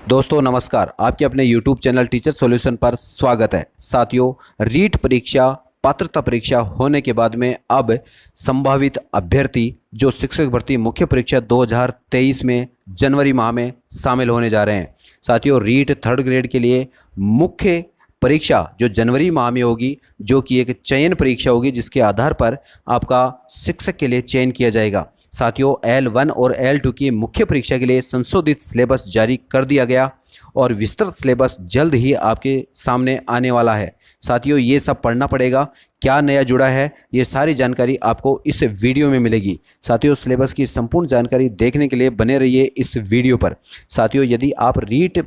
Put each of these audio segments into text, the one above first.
दोस्तों नमस्कार, आपके अपने YouTube चैनल टीचर सॉल्यूशन पर स्वागत है। साथियों, रीट परीक्षा पात्रता परीक्षा होने के बाद में अब संभावित अभ्यर्थी जो शिक्षक भर्ती मुख्य परीक्षा 2023 में जनवरी माह में शामिल होने जा रहे हैं। साथियों, रीट थर्ड ग्रेड के लिए मुख्य परीक्षा जो जनवरी माह में होगी, जो कि एक चयन परीक्षा होगी जिसके आधार पर आपका शिक्षक के लिए चयन किया जाएगा। साथियों, L1 और L2 की मुख्य परीक्षा के लिए संशोधित सिलेबस जारी कर दिया गया और विस्तृत सिलेबस जल्द ही आपके सामने आने वाला है। साथियों, ये सब पढ़ना पड़ेगा, क्या नया जुड़ा है, ये सारी जानकारी आपको इस वीडियो में मिलेगी। साथियों, सिलेबस की संपूर्ण जानकारी देखने के लिए बने रहिए इस वीडियो पर। साथियों, यदि आप रीट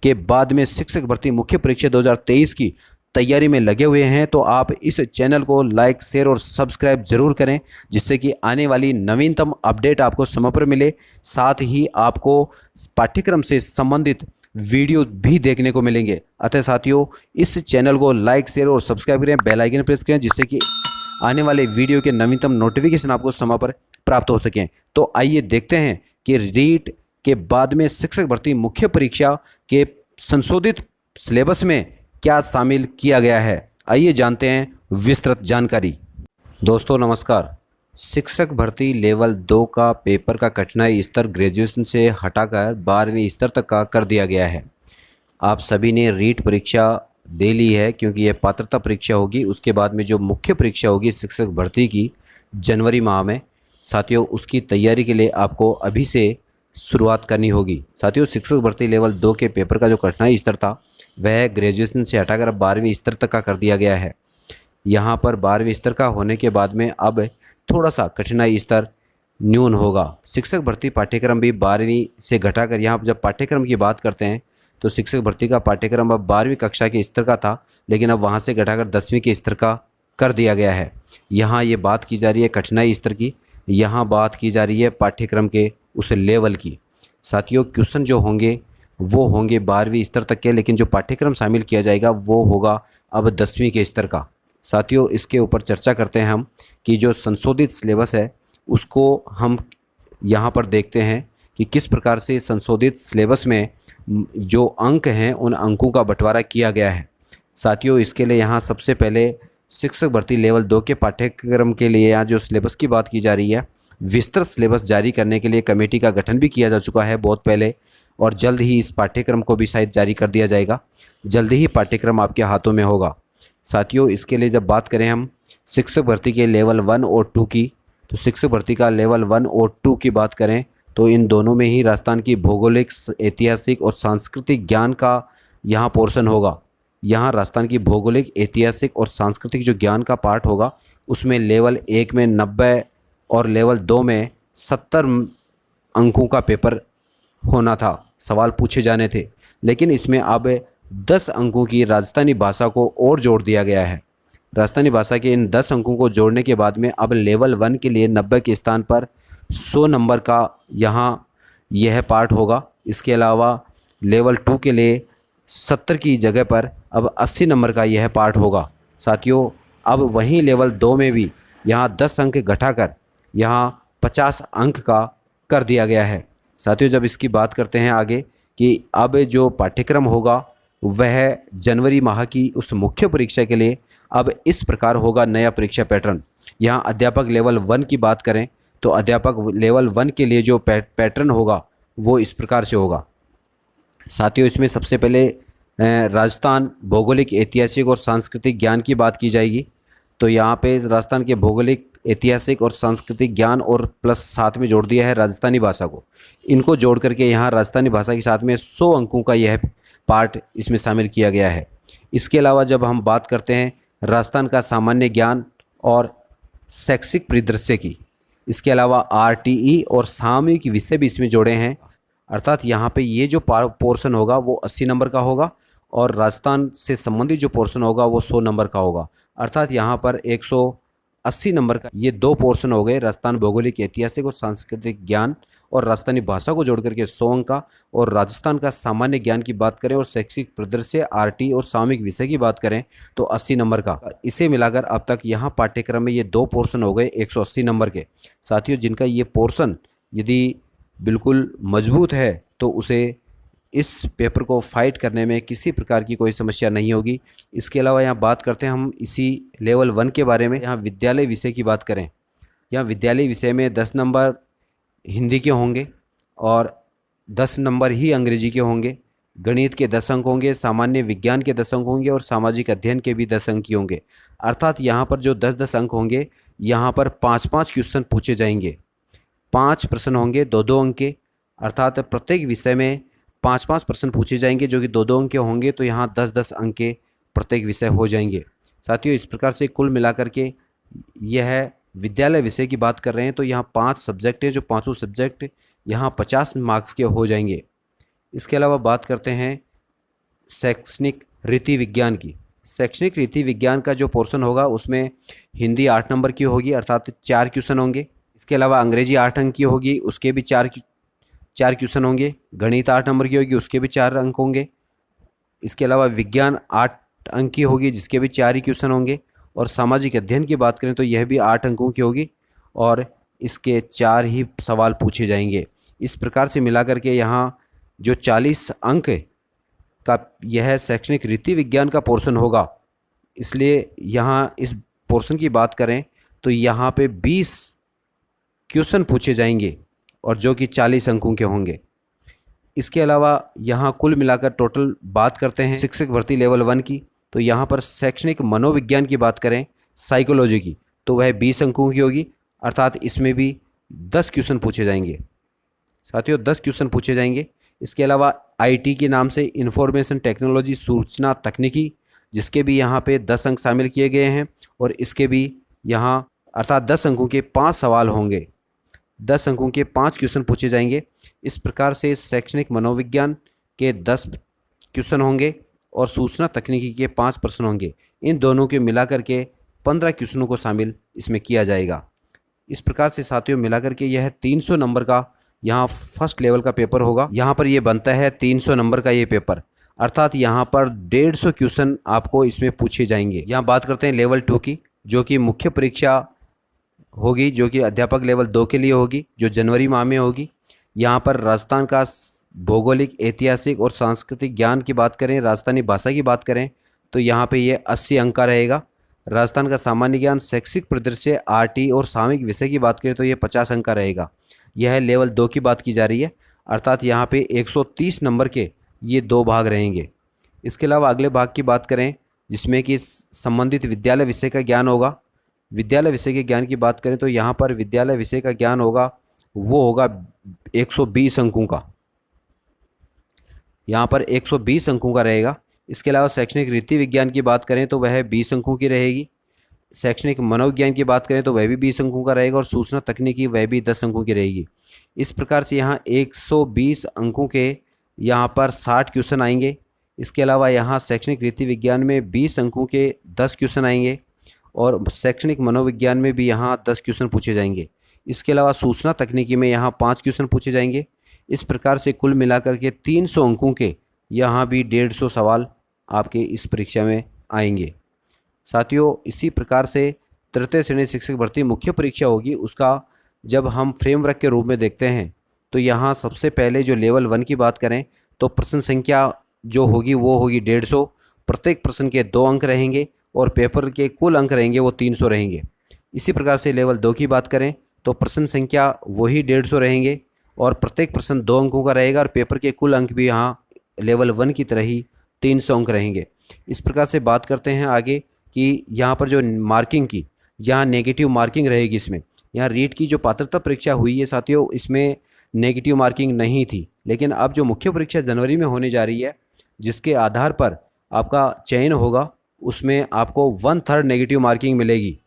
के बाद में शिक्षक भर्ती मुख्य परीक्षा 2023 की तैयारी में लगे हुए हैं तो आप इस चैनल को लाइक, शेयर और सब्सक्राइब जरूर करें, जिससे कि आने वाली नवीनतम अपडेट आपको समय पर मिले। साथ ही आपको पाठ्यक्रम से संबंधित वीडियो भी देखने को मिलेंगे। अतः साथियों, इस चैनल को लाइक, शेयर और सब्सक्राइब करें, बेल आइकन प्रेस करें, जिससे कि आने वाले वीडियो के नवीनतम नोटिफिकेशन आपको समय पर प्राप्त हो सकें। तो आइए देखते हैं कि रीट के बाद में शिक्षक भर्ती मुख्य परीक्षा के संशोधित सिलेबस में क्या शामिल किया गया है। आइए जानते हैं विस्तृत जानकारी। दोस्तों नमस्कार, शिक्षक भर्ती लेवल 2 का पेपर का कठिनाई स्तर ग्रेजुएशन से हटाकर 12वीं स्तर तक का कर दिया गया है। आप सभी ने रीट परीक्षा दे ली है, क्योंकि यह पात्रता परीक्षा होगी। उसके बाद में जो मुख्य परीक्षा होगी शिक्षक भर्ती की जनवरी माह में, साथियों उसकी तैयारी के लिए आपको अभी से शुरुआत करनी होगी। साथियों, शिक्षक भर्ती लेवल 2 के पेपर का जो कठिनाई स्तर था वह ग्रेजुएशन से हटाकर अब 12वीं स्तर तक का कर दिया गया है। यहाँ पर 12वीं स्तर का होने के बाद में अब थोड़ा सा कठिनाई स्तर न्यून होगा। शिक्षक भर्ती पाठ्यक्रम भी 12वीं से घटाकर, यहाँ जब पाठ्यक्रम की बात करते हैं तो शिक्षक भर्ती का पाठ्यक्रम अब 12वीं कक्षा के स्तर का था, लेकिन अब वहाँ से घटाकर 10वीं के स्तर का कर दिया गया है। यहाँ ये बात की जा रही है कठिनाई स्तर की, यहाँ बात की जा रही है पाठ्यक्रम के उस लेवल की। साथियों, क्वेश्चन जो होंगे वो होंगे 12वीं स्तर तक के, लेकिन जो पाठ्यक्रम शामिल किया जाएगा वो होगा अब 10वीं के स्तर का। साथियों, इसके ऊपर चर्चा करते हैं हम कि जो संशोधित सिलेबस है उसको हम यहाँ पर देखते हैं कि किस प्रकार से संशोधित सिलेबस में जो अंक हैं उन अंकों का बंटवारा किया गया है। साथियों, इसके लिए यहाँ सबसे पहले शिक्षक भर्ती लेवल 2 के पाठ्यक्रम के लिए यहाँ जो सिलेबस की बात की जा रही है, विस्तृत सिलेबस जारी करने के लिए कमेटी का गठन भी किया जा चुका है बहुत पहले, और जल्द ही इस पाठ्यक्रम को भी शायद जारी कर दिया जाएगा। जल्द ही पाठ्यक्रम आपके हाथों में होगा। साथियों, इसके लिए जब बात करें हम शिक्षक भर्ती के लेवल 1 और 2 की, तो शिक्षक भर्ती का लेवल 1 और 2 की बात करें तो इन दोनों में ही राजस्थान की भौगोलिक, ऐतिहासिक और सांस्कृतिक ज्ञान का यहाँ पोर्शन होगा। यहाँ राजस्थान की भौगोलिक, ऐतिहासिक और सांस्कृतिक जो ज्ञान का पार्ट होगा उसमें लेवल 1 में 90 और लेवल 2 में 70 अंकों का पेपर होना था, सवाल पूछे जाने थे। लेकिन इसमें अब 10 अंकों की राजस्थानी भाषा को और जोड़ दिया गया है। राजस्थानी भाषा के इन 10 अंकों को जोड़ने के बाद में अब लेवल 1 के लिए 90 के स्थान पर 100 नंबर का यहाँ यह पार्ट होगा। इसके अलावा लेवल 2 के लिए 70 की जगह पर अब 80 नंबर का यह पार्ट होगा। साथियों, अब वहीं लेवल 2 में भी यहाँ 10 अंक घटाकर यहाँ 50 अंक का कर दिया गया है। साथियों, जब इसकी बात करते हैं आगे कि अब जो पाठ्यक्रम होगा वह जनवरी माह की उस मुख्य परीक्षा के लिए अब इस प्रकार होगा नया परीक्षा पैटर्न। यहाँ अध्यापक लेवल 1 की बात करें तो अध्यापक लेवल 1 के लिए जो पैटर्न होगा वो इस प्रकार से होगा। साथियों, इसमें सबसे पहले राजस्थान भौगोलिक, ऐतिहासिक और सांस्कृतिक ज्ञान की बात की जाएगी। तो यहाँ पे राजस्थान के भौगोलिक, ऐतिहासिक और सांस्कृतिक ज्ञान और प्लस साथ में जोड़ दिया है राजस्थानी भाषा को। इनको जोड़ करके यहाँ राजस्थानी भाषा के साथ में 100 अंकों का यह पार्ट इसमें शामिल किया गया है। इसके अलावा जब हम बात करते हैं राजस्थान का सामान्य ज्ञान और शैक्षिक परिदृश्य की, इसके अलावा RTE और सामयिक विषय भी इसमें जोड़े हैं। अर्थात यहाँ पे ये जो पोर्शन होगा वो 80 नंबर का होगा और राजस्थान से संबंधित जो पोर्शन होगा वो 100 नंबर का होगा। अर्थात यहाँ पर 180 नंबर का ये 2 पोर्शन हो गए, राजस्थान भौगोलिक, ऐतिहासिक और सांस्कृतिक ज्ञान और राजस्थानी भाषा को जोड़ करके 100 अंक का। और राजस्थान का सामान्य ज्ञान की बात करें और शैक्षिक परिदृश्य, RT और सामयिक विषय की बात करें तो 80 नंबर का। इसे मिलाकर अब तक यहाँ पाठ्यक्रम में ये 2 पोर्शन हो गए 180 नंबर के। साथियों, जिनका ये पोर्शन यदि बिल्कुल मजबूत है तो उसे इस पेपर को फाइट करने में किसी प्रकार की कोई समस्या नहीं होगी। इसके अलावा यहाँ बात करते हैं हम इसी लेवल 1 के बारे में। यहाँ विद्यालय विषय की बात करें, यहाँ विद्यालय विषय में 10 नंबर हिंदी के होंगे और 10 नंबर ही अंग्रेजी के होंगे। गणित के 10 अंक होंगे, सामान्य विज्ञान के 10 अंक होंगे और सामाजिक अध्ययन के भी 10 अंक ही होंगे। अर्थात यहाँ पर जो 10-10 अंक होंगे, यहाँ पर 5-5 क्वेश्चन पूछे जाएंगे। 5 प्रश्न होंगे 2-2 अंक के, अर्थात प्रत्येक विषय में 5-5 प्रश्न पूछे जाएंगे जो कि 2-2 अंक के होंगे। तो यहाँ 10-10 अंक के प्रत्येक विषय हो जाएंगे। साथियों, इस प्रकार से कुल मिलाकर के यह विद्यालय विषय की बात कर रहे हैं तो यहाँ 5 सब्जेक्ट है, जो पाँचों सब्जेक्ट यहाँ 50 मार्क्स के हो जाएंगे। इसके अलावा बात करते हैं शैक्षणिक रीति विज्ञान की। शैक्षणिक रीति विज्ञान का जो पोर्शन होगा उसमें हिंदी 8 नंबर की होगी, अर्थात 4 क्वेश्चन होंगे। इसके अलावा अंग्रेजी 8 अंक की होगी, उसके भी 4 क्वेश्चन होंगे। गणित 8 नंबर की होगी, उसके भी 4 अंक होंगे। इसके अलावा विज्ञान 8 अंक की होगी, जिसके भी 4 ही क्वेश्चन होंगे। और सामाजिक अध्ययन की बात करें तो यह भी 8 अंकों की होगी और इसके 4 ही सवाल पूछे जाएंगे। इस प्रकार से मिलाकर के यहाँ जो 40 अंक का यह शैक्षणिक रीति विज्ञान का पोर्शन होगा, इसलिए यहाँ इस पोर्शन की बात करें तो यहाँ पे 20 क्वेश्चन पूछे जाएंगे और जो कि 40 अंकों के होंगे। इसके अलावा यहाँ कुल मिलाकर टोटल बात करते हैं शिक्षक भर्ती लेवल 1 की, तो यहाँ पर शैक्षणिक मनोविज्ञान की बात करें, साइकोलॉजी की, तो वह 20 अंकों की होगी, अर्थात इसमें भी 10 क्वेश्चन पूछे जाएंगे। साथियों, 10 क्वेश्चन पूछे जाएंगे। इसके अलावा आईटी के नाम से इंफॉर्मेशन टेक्नोलॉजी, सूचना तकनीकी, जिसके भी यहाँ पे 10 अंक शामिल किए गए हैं और इसके भी यहाँ अर्थात 10 अंकों के 5 सवाल होंगे, 10 अंकों के 5 क्वेश्चन पूछे जाएंगे। इस प्रकार से शैक्षणिक मनोविज्ञान के 10 क्वेश्चन होंगे और सूचना तकनीकी के 5 प्रश्न होंगे। इन दोनों के मिलाकर के 15 क्वेश्चनों को शामिल इसमें किया जाएगा। इस प्रकार से साथियों मिलाकर के यह 300 नंबर का यहाँ फर्स्ट लेवल का पेपर होगा। यहाँ पर ये बनता है 300 नंबर का ये पेपर, अर्थात यहाँ पर 150 क्वेश्चन आपको इसमें पूछे जाएंगे। यहाँ बात करते हैं लेवल 2 की, जो कि मुख्य परीक्षा होगी, जो कि अध्यापक लेवल 2 के लिए होगी, जो जनवरी माह में होगी। यहाँ पर राजस्थान का भौगोलिक, ऐतिहासिक और सांस्कृतिक ज्ञान की बात करें, राजस्थानी भाषा की बात करें तो यहाँ पे ये 80 अंक का रहेगा। राजस्थान का सामान्य ज्ञान, शैक्षिक परिदृश्य, आरटी और सामयिक विषय की बात करें तो ये 50 अंक का रहेगा। यह लेवल 2 की बात की जा रही है, अर्थात यहाँ पे 130 नंबर के ये 2 भाग रहेंगे। इसके अलावा अगले भाग की बात करें जिसमें कि संबंधित विद्यालय विषय का ज्ञान होगा। विद्यालय विषय के ज्ञान की बात करें तो यहाँ पर विद्यालय विषय का ज्ञान होगा, वो होगा 120 अंकों का, यहाँ पर 120 अंकों का रहेगा। इसके अलावा शैक्षणिक रीति विज्ञान की बात करें तो वह 20 अंकों की रहेगी। शैक्षणिक मनोविज्ञान की बात करें तो वह भी 20 अंकों का रहेगा और सूचना तकनीकी वह भी 10 अंकों की रहेगी। इस प्रकार से यहाँ 120 अंकों के यहाँ पर 60 क्वेश्चन आएंगे। इसके अलावा यहाँ शैक्षणिक रीति विज्ञान में 20 अंकों के 10 क्वेश्चन आएंगे और शैक्षणिक मनोविज्ञान में भी यहाँ 10 क्वेश्चन पूछे जाएंगे। इसके अलावा सूचना तकनीकी में यहाँ 5 क्वेश्चन पूछे जाएंगे। इस प्रकार से कुल मिलाकर के 300 अंकों के यहाँ भी 150 सवाल आपके इस परीक्षा में आएंगे। साथियों, इसी प्रकार से तृतीय श्रेणी शिक्षक भर्ती मुख्य परीक्षा होगी, उसका जब हम फ्रेमवर्क के रूप में देखते हैं तो यहाँ सबसे पहले जो लेवल 1 की बात करें तो प्रश्न संख्या जो होगी वो होगी 150। प्रत्येक प्रश्न के 2 अंक रहेंगे और पेपर के कुल अंक रहेंगे वो 300 रहेंगे। इसी प्रकार से लेवल 2 की बात करें तो प्रश्न संख्या वही 150 रहेंगे और प्रत्येक प्रश्न 2 अंकों का रहेगा और पेपर के कुल अंक भी यहाँ लेवल 1 की तरह ही 300 अंक रहेंगे। इस प्रकार से बात करते हैं आगे कि यहाँ पर जो मार्किंग की, यहाँ नेगेटिव मार्किंग रहेगी। इसमें यहाँ रीट की जो पात्रता परीक्षा हुई है साथियों, इसमें नेगेटिव मार्किंग नहीं थी, लेकिन अब जो मुख्य परीक्षा जनवरी में होने जा रही है जिसके आधार पर आपका चयन होगा, उसमें आपको 1/3 नेगेटिव मार्किंग मिलेगी,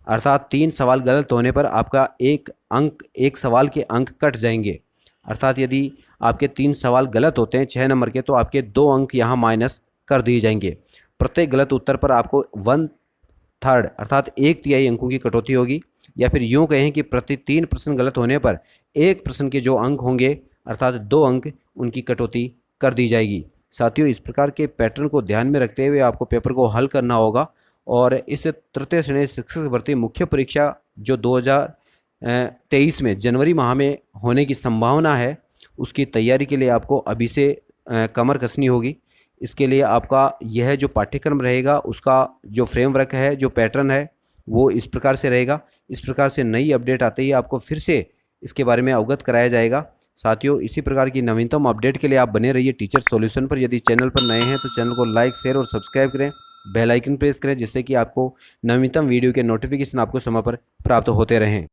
अर्थात 3 सवाल गलत होने पर आपका एक सवाल के अंक कट जाएंगे। अर्थात यदि आपके 3 सवाल गलत होते हैं 6 नंबर के तो आपके 2 अंक यहाँ माइनस कर दिए जाएंगे। प्रत्येक गलत उत्तर पर आपको 1/3 अर्थात 1/3 अंकों की कटौती होगी, या फिर यूँ कहें कि प्रति 3 प्रश्न गलत होने पर एक प्रश्न के जो अंक होंगे अर्थात 2 अंक उनकी कटौती कर दी जाएगी। साथियों, इस प्रकार के पैटर्न को ध्यान में रखते हुए आपको पेपर को हल करना होगा और इस तृतीय श्रेणी शिक्षक भर्ती मुख्य परीक्षा जो 2023 में जनवरी माह में होने की संभावना है, उसकी तैयारी के लिए आपको अभी से कमर कसनी होगी। इसके लिए आपका यह जो पाठ्यक्रम रहेगा उसका जो फ्रेमवर्क है, जो पैटर्न है, वो इस प्रकार से रहेगा। इस प्रकार से नई अपडेट आते ही आपको फिर से इसके बारे में अवगत कराया जाएगा। साथियों, इसी प्रकार की नवीनतम अपडेट के लिए आप बने रहिए टीचर सॉल्यूशन पर। यदि चैनल पर नए हैं तो चैनल को लाइक, शेयर और सब्सक्राइब करें, बेल आइकन प्रेस करें, जिससे कि आपको नवीनतम वीडियो के नोटिफिकेशन आपको समय पर प्राप्त होते रहें।